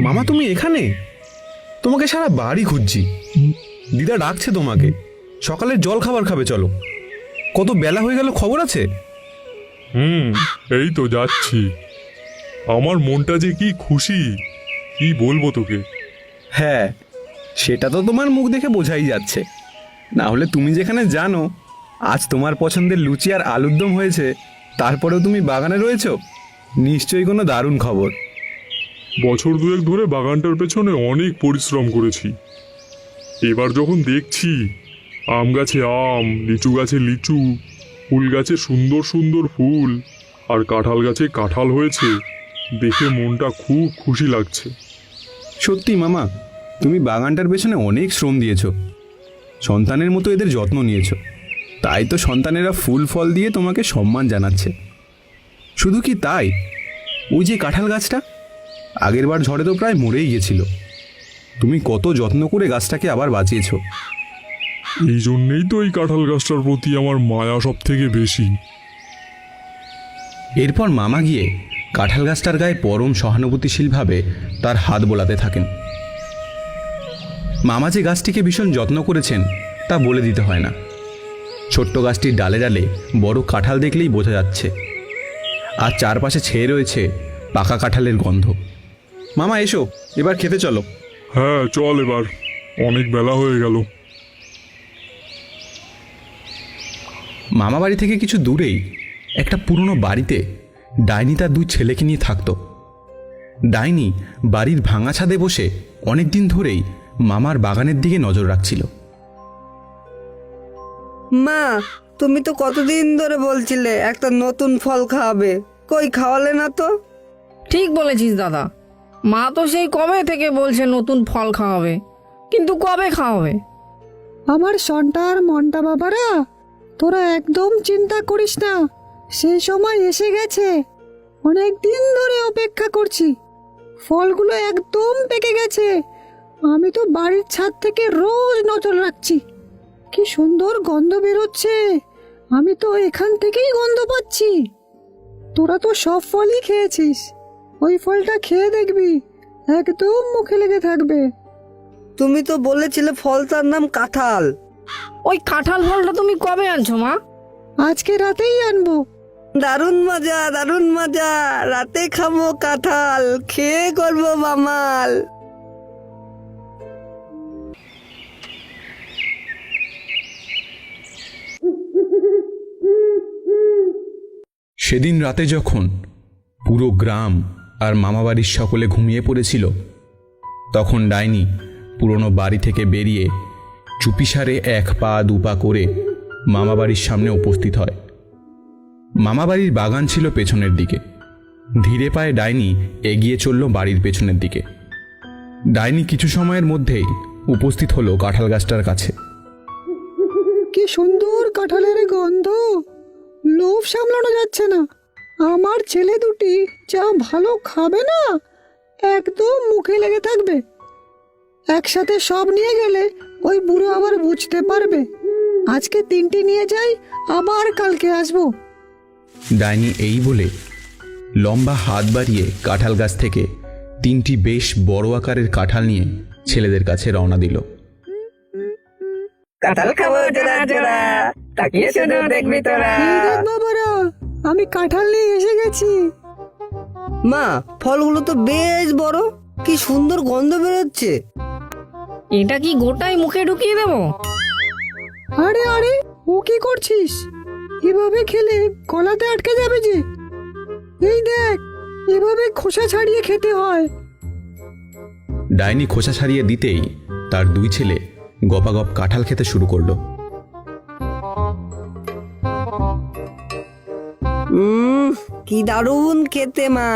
মামা তুমি এখানে? তোমাকে সারা বাড়ি খুঁজছি। দিদা ডাকছে তোমাকে, সকালের জল খাবার খাবে, চলো। কত বেলা হয়ে গেল, খবর আছে? এই তো যাচ্ছি। আমার মনটা যে কি খুশি, কি বলবো তোকে। হ্যাঁ, সেটা তো তোমার মুখ দেখে বোঝাই যাচ্ছে। না হলে তুমি যেখানে জানো আজ তোমার পছন্দের লুচি আর আলুর দম হয়েছে, তারপরেও তুমি বাগানে রয়েছো, নিশ্চয়ই কোনো দারুণ খবর। বছর দুয়েক ধরে বাগানটার পেছনে অনেক পরিশ্রম করেছি। এবার যখন দেখছি আম গাছে আম, লিচু গাছে লিচু, ফুল গাছে সুন্দর সুন্দর ফুল, আর কাঁঠাল গাছে কাঁঠাল হয়েছে, দেখে মনটা খুব খুশি লাগছে। সত্যি মামা, তুমি বাগানটার পেছনে অনেক শ্রম দিয়েছো, সন্তানের মতো এদের যত্ন নিয়েছো, তাই তো সন্তানেরা ফুল ফল দিয়ে তোমাকে সম্মান জানাচ্ছে। শুধু কি তাই, ওই যে কাঁঠাল গাছটা আগেরবার ঝড়ে তো প্রায় মরেই গেছিল, তুমি কত যত্ন করে গাছটাকে আবার বাঁচিয়েছো। এই জন্যেই তো এই কাঁঠাল গাছটার প্রতি আমার মায়া সব থেকে বেশি। এরপর মামা গিয়ে কাঁঠাল গাছটার গায়ে পরম সহানুভূতিশীলভাবে তার হাত বোলাতে থাকেন। মামা যে গাছটিকে ভীষণ যত্ন করেছেন তা বলে দিতে হয় না। ছোট্ট গাছটির ডালে ডালে বড় কাঁঠাল দেখলেই বোঝা যাচ্ছে, আর চারপাশে ছেয়ে রয়েছে পাকা কাঁঠালের গন্ধ। মামা এসো, এবার খেতে চলো। হ্যাঁ চল, এবার অনেক বেলা হয়ে গেল। মামা বাড়ি থেকে কিছু দূরেই একটা পুরনো বাড়িতে ডাইনি তার দুই ছেলেকে নিয়ে থাকতো। ডাইনি বাড়ির ভাঙা ছাদে বসে অনেক দিন ধরেই মামার বাগানের দিকে নজর রাখছিল। মা, তুমি তো কতদিন ধরে বলছিলে একটা নতুন ফল খাওয়াবে, কই খাওয়ালে না তো? ঠিক বলেছিস দাদা, মা তো সেই কবে থেকে বলছে নতুন ফল খাওয়াবে, কিন্তু কবে খাওয়াবে? আমার সন্টা আর মন্টা বাবারা, তোরা একদম চিন্তা করিস না, সেই সময় এসে গেছে। অনেক দিন ধরে অপেক্ষা করছি, ফলগুলো একদম পেকে গেছে। আমি তো বাড়ির ছাদ থেকে রোজ নজর রাখছি, কি সুন্দর গন্ধ বেরোচ্ছে, আমি তো এখান থেকেই গন্ধ পাচ্ছি। তোরা তো সব ফলই খেয়েছিস, ওই ফলটা খেয়ে দেখবি, একদম মুখে লেগে থাকবে। তুমি তো বলেছিলে ফলটার নাম কাঁঠাল। ওই কাঁঠাল ফলটা তুমি কবে আনছো মা? আজকে রাতেই আনবো। দারুণ মজা, দারুণ মজা, রাতে খাবো কাঁঠাল, খেয়ে করবো বামাল। সেদিন রাতে যখন পুরো গ্রাম আর মামাবাড়ির সকলে ঘুমিয়ে পড়েছিল, তখন ডাইনি পুরনো বাড়ি থেকে বেরিয়ে চুপিসারে এক পা দুপা করে মামাবাড়ির সামনে উপস্থিত হয়। মামাবাড়ির বাগান ছিল পেছনের দিকে। ধীরে পায়ে ডাইনি এগিয়ে চলল বাড়ির পেছনের দিকে। ডাইনি কিছু সময়ের মধ্যেই উপস্থিত হলো কাঁঠাল গাছটার কাছে। কি সুন্দর কাঁঠালের গন্ধ, লোভ সামলানো যাচ্ছে না। আমার ছেলে দুটি যা ভালো খাবে না, একদম মুখে লেগে থাকবে। একসাথে সব নিয়ে গেলে ওই বুড়ো আবার বুঝতে পারবে। আজকে তিনটি নিয়ে যাই, আবার কালকে আসবো। ডাইনি এই বলে লম্বা হাত বাড়িয়ে কাঁঠাল গাছ থেকে তিনটি বেশ বড় আকারের কাঁঠাল নিয়ে ছেলেদের কাছে রওনা দিল। কাঁঠাল খাবো জোড়া জোড়া, তাকিয়ে শুধু দেখবি তোরা। এই দেখ বাবারা, আমি কাঁঠাল নিয়ে এসে গেছি। মা, ফলগুলো তো বেশ বড়, কি সুন্দর গন্ধ বেরোচ্ছে। এটা কি গোটাই মুখে ঢুকিয়ে দেবো? আরে আরে, ও কি করছিস? এভাবে খেলে গলাতে আটকে যাবে যে। এই দেখ, এভাবে খোসা ছাড়িয়ে খেতে হয়। ডাইনি খোসা ছাড়িয়ে দিতেই তার দুই ছেলে গপাগপ কাঁঠাল খেতে শুরু করলো। কি দারুণ খেতে মা,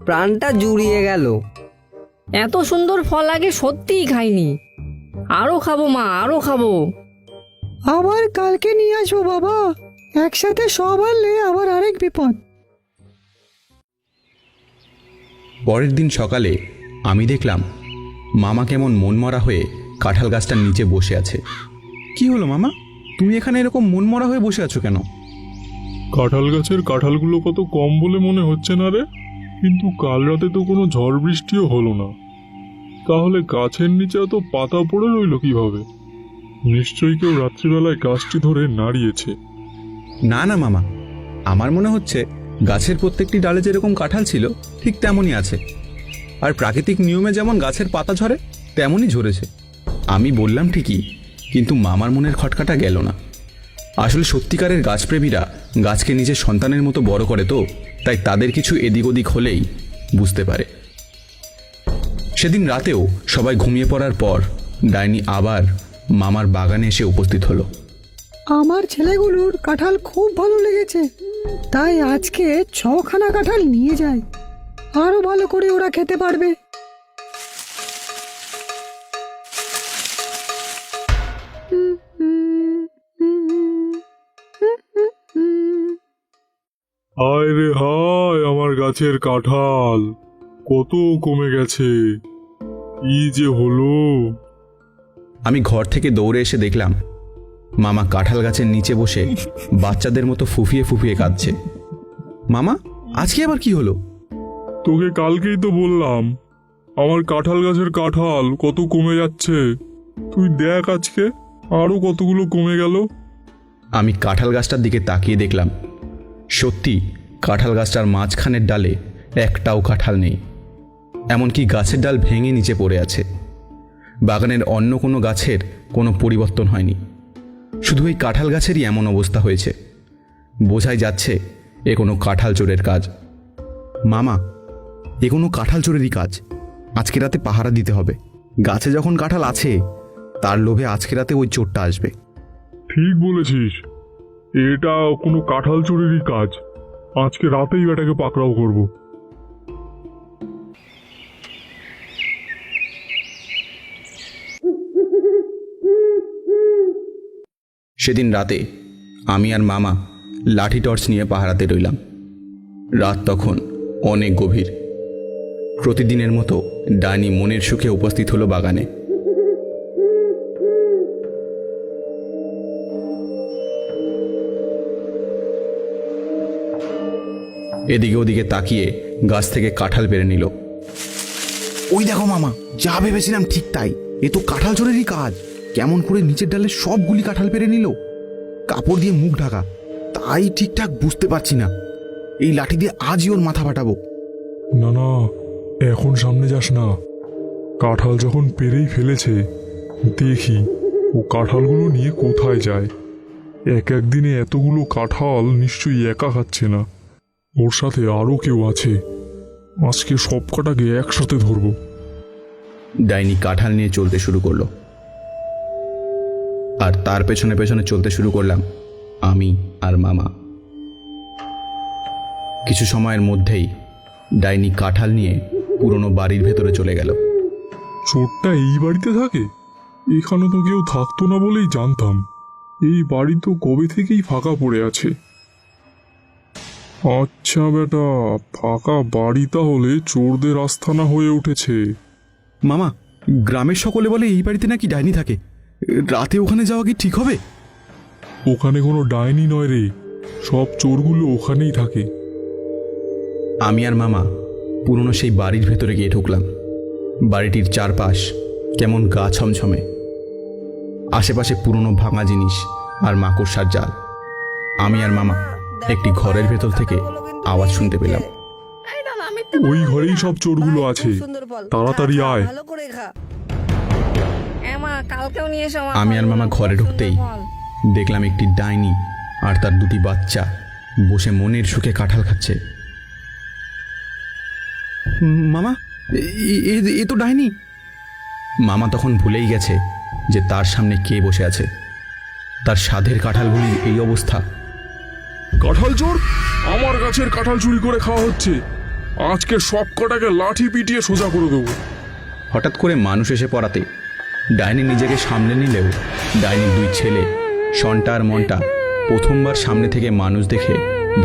প্রাণটা জুড়িয়ে গেল। এত সুন্দর ফল আগে সত্যিই খাইনি। আরো খাবো মা, আরো খাবো। আবার কালকে নিয়ে আসবো বাবা, একসাথে সব আনলে আবার আরেক বিপদ। পরের দিন সকালে আমি দেখলাম মামা কেমন মনমরা হয়ে কাঁঠাল গাছটার নিচে বসে আছে। কি হলো মামা, তুমি এখানে এরকম মনমরা হয়ে বসে আছো কেন? কাঁঠাল গাছের কাঁঠালগুলো কত কম বলে মনে হচ্ছে না রে? কিন্তু কাল রাতে তো কোনো ঝড় বৃষ্টিও হলো না, তাহলে গাছের নিচে তো পাতা পড়ে রইল কিভাবে? নিশ্চয়ই কেউ রাত্রিবেলায় গাছটি ধরে নাড়িয়েছে। না না মামা, আমার মনে হচ্ছে গাছের প্রত্যেকটি ডালে যেরকম কাঁঠাল ছিল ঠিক তেমনই আছে, আর প্রাকৃতিক নিয়মে যেমন গাছের পাতা ঝরে তেমনই ঝরেছে। আমি বললাম ঠিকই, কিন্তু মামার মনের খটকাটা গেল না। আসলে সত্যিকারের গাছপ্রেমীরা গাছকে নিজের সন্তানের মতো বড় করে, তো তাই তাদের কিছু এদিক ওদিক হলেই বুঝতে পারে। সেদিন রাতেও সবাই ঘুমিয়ে পড়ার পর ডাইনি আবার মামার বাগানে এসে উপস্থিত হলো। আমার ছেলেগুলোর কাঁঠাল খুব ভালো লেগেছে, তাই আজকে 6খানা কাঁঠাল নিয়ে যায়, আরো ভালো করে ওরা খেতে পারবে। হায় রে হায়, আমার গাছের কাঁঠাল কত কমে গেছে, কি যে হলো! আমি ঘর থেকে দৌড়ে এসে দেখলাম মামা কাঁঠাল গাছের নিচে বসে বাচ্চাদের মতো ফুফিয়ে ফুফিয়ে কাঁদছে। মামা, আজকে আবার কি হলো? তোকে কালকেই তো বললাম আমার কাঁঠাল গাছের কাঁঠাল কত কমে যাচ্ছে, তুই দেখ আজকে আরো কতগুলো কমে গেল। আমি কাঁঠাল গাছটার দিকে তাকিয়ে দেখলাম সত্যি কাঁঠাল গাছটার মাঝখানের ডালে একটাও কাঁঠাল নেই, এমনকি গাছের ডাল ভেঙে নিচে পড়ে আছে। বাগানের অন্য কোনো গাছের কোনো পরিবর্তন হয়নি, শুধু এই কাঁঠাল গাছেরই এমন অবস্থা হয়েছে। বোঝাই যাচ্ছে এ কোনো কাঁঠাল চোরের কাজ। মামা, এ কোনো কাঁঠাল চোরেরই কাজ। আজকে রাতে পাহারা দিতে হবে। গাছে যখন কাঁঠাল আছে তার লোভে আজকে রাতে ওই চোরটা আসবে। ঠিক বলেছিস, এটা কোনো কাঁঠাল চোরেরই কাজ। আজকে রাতেই এটাকে পাকড়াও করব। সেদিন রাতে আমি আর মামা লাঠি টর্চ নিয়ে পাহারাতে রইলাম। রাত তখন অনেক গভীর। প্রতিদিনের মতো ডাইনি মনের সুখে উপস্থিত হলো বাগানে। এদিকে ওদিকে তাকিয়ে গাছ থেকে কাঁঠাল পেরে নিল। ওই দেখো মামা, যা ভেবেছিলাম ঠিক তাই, এ তো কাঁঠাল চোরেরই কাজ। কেমন করে নিচের ডালে সবগুলি কাঁঠাল পেরে নিল, কাপড় দিয়ে মুখ ঢাকা, তাই ঠিকঠাক বুঝতে পারছি না। এই লাঠি দিয়ে আজই ওর মাথা ফাটাবো। না না, এখন সামনে যাস না। কাঁঠাল যখন পেরেই ফেলেছে, দেখি ও কাঁঠালগুলো নিয়ে কোথায় যায়। একদিনে এতগুলো কাঁঠাল নিশ্চয়ই একা খাচ্ছে না, ওর সাথে আরও কেউ আছে। আজকে সব কটাকে একসাথে ধরবো। ডাইনি কাঁঠাল নিয়ে চলতে শুরু করলো, আর তার পেছনে পেছনে চলতে শুরু করলাম আমি আর মামা। কিছু সময়ের মধ্যেই ডাইনি কাঁঠাল নিয়ে পুরনো বাড়ির ভেতরে চলে গেল। চোরটা এই বাড়িতে থাকে? এখানে তো কেউ থাকতো না বলেই জানতাম। এই বাড়ি তো কবে থেকেই ফাঁকা পড়ে আছে। আচ্ছা বেটা, ফাঁকা বাড়ি তাহলে চোরদের আস্তানা হয়ে উঠেছে। মামা, গ্রামের সকলে বলে এই বাড়িতে নাকি ডাইনি থাকে। রাতে ওখানে যাওয়া কি ঠিক হবে? ওখানে কোনো ডাইনি নয় রে, সব চোরগুলো ওখানেই থাকে। আমি আর মামা পুরনো সেই বাড়ির ভেতরে গিয়ে ঢুকলাম। বাড়িটির চারপাশ কেমন গা ছমছমে, আশেপাশে পুরনো ভাঙা জিনিস আর মাকড়সার জাল। আমি আর মামা একটি ঘরের ভেতর থেকে আওয়াজ শুনতে পেলাম। ওই ঘরেই সব চোরগুলো আছে, তাড়াতাড়ি আয়। ভালো করে খা। কালকেও নিয়ে এসো। আমি আর মামা ঘরে ঢুকতেই দেখলাম একটি ডাইনি আর তার দুটি বাচ্চা বসে মনের সুখে কাঁঠাল খাচ্ছে। মামা, এ তো ডাইনি। মামা তখন ভুলেই গেছে যে তার সামনে কে বসে আছে। তার স্বাদের কাঁঠালগুলির এই অবস্থা। কাঁঠাল চোর, আমার গাছের কাঁঠাল চুরি করে খাওয়া হচ্ছে। আজকে সব কটাকে লাঠি পিটিয়ে সোজা করে দেবো। হঠাৎ করে মানুষ এসে পড়াতে ডাইনি নিজেকে সামলে নিলেও ডাইনির দুই ছেলে শন্টা আর মন্টা প্রথমবার সামনে থেকে মানুষ দেখে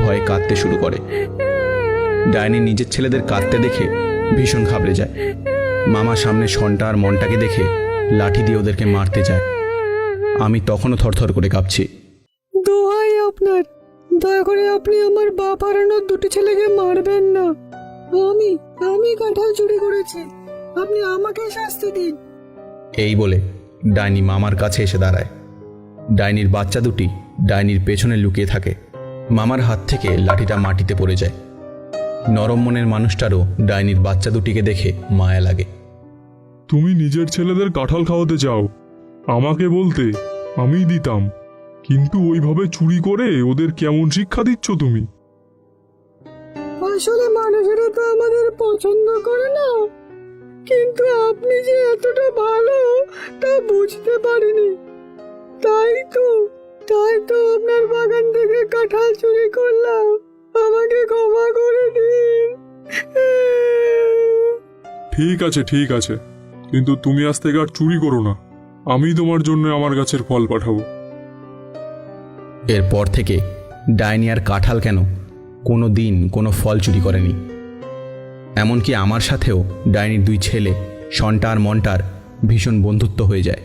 ভয়ে কাঁদতে শুরু করে। ডাইনি নিজের ছেলেদের কাঁদতে দেখে ভীষণ ঘাবড়ে যায়। মামা সামনে শন্টা আর মন্টাকে দেখে লাঠি দিয়ে ওদেরকে মারতে যায়। আমি তখনও থরথর করে কাঁপছি। দোহাই আপনার, দয়া করে আপনি আমার বাপ হারানোর দুটি ছেলেকে মারবেন না। আমি কাঁঠাল চুরি করেছি, আপনি আমাকে শাস্তি দিন। এই বলে ডাইনি মামার কাছে এসে দাঁড়ায়। ডাইনির বাচ্চা দুটি ডাইনির পেছনে লুকিয়ে থাকে। মামার হাত থেকে লাঠিটা মাটিতে পড়ে যায়। নরম মনের মানুষটারও ডাইনির বাচ্চা দুটিকে দেখে মায়া লাগে। তুমি নিজের ছেলেদের কাঁঠাল খাওয়াতে চাও, আমাকে বলতে আমিই দিতাম, কিন্তু ওইভাবে চুরি করে ওদের কেমন শিক্ষা দিচ্ছ তুমি? আসলে মানুষেরা তো আমাদের পছন্দ করে না, কিন্তু আপনি যে এতটা ভালো তা বুঝতে পারিনি। তাই তো আপনার বাগান থেকে কাঁঠাল চুরি করলাম। আমাকে ক্ষমা করে দিন। ঠিক আছে, কিন্তু তুমি আজ থেকে আর চুরি করো না। আমি তোমার জন্য আমার গাছের ফল পাঠাবো। এরপর থেকে ডাইনি আর কাঁঠাল কেন কোনো দিন কোনো ফল চুরি করেনি। এমনকি আমার সাথেও ডাইনির দুই ছেলে শন্টা আর মন্টার ভীষণ বন্ধুত্ব হয়ে যায়।